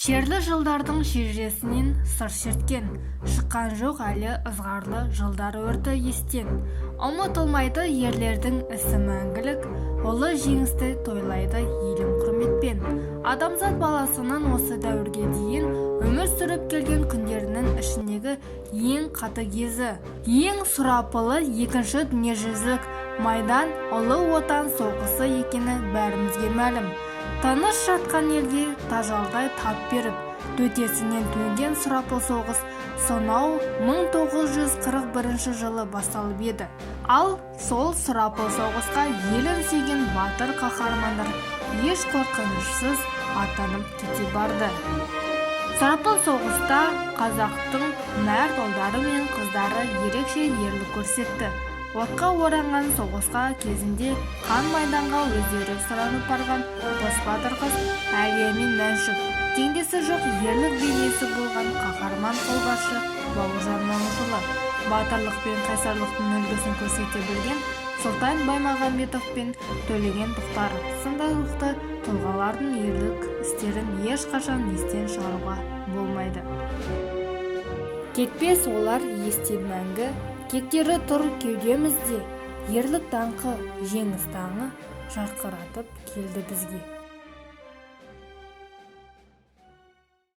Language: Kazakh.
Шерлі жылдардың шежіресінен сыр шерткен, шыққан жоқ әлі ызғарлы жылдар өрті естен. Ұмытылмайды ерлердің ісі мәңгілік, ұлы жеңісті тойлайды елім құрметпен. Адамзат баласының осы дәуірге дейін өмір сүріп келген күндерінің ішіндегі ең қатыгезі, ең сұрапылы екінші дүниежүзілік майдан ұлы отан соғысы екені бәрімізге мәлім. Тыныш жатқан елге тажалдай тап беріп, дөтесінен төнген сұрапыл соғыс сонау 1941 жылы басталып еді. Ал сол сұрапыл соғысқа елін сүйген батыр қаһармандар еш қорқынышсыз аттанып кете барды. Сұрапыл соғыста қазақтың мәрт ұлдары мен қыздары ерекше ерлік көрсетті. Отқа оранған соғысқа кезінде қан майданға өздері сұранып барған қос батыр қыз Әлия мен Мәншүк, теңдесі жоқ ерлік бейнесі болған қаһарман қолбасшы Бауыржан Момышұлы, батырлық пен қайсарлықтың үлгісін көрсете білген Сұлтан Баймағамбетов пен Төлеген Тоқтар сынды рухты тұлғалардың ерлік істерін ешқашан естен шығаруға болмайды. Кетпес олар естен мәңгі, кектері тұр кеудемізде, ерлік даңқы, жеңіс таңы жарқыратып келді бізге.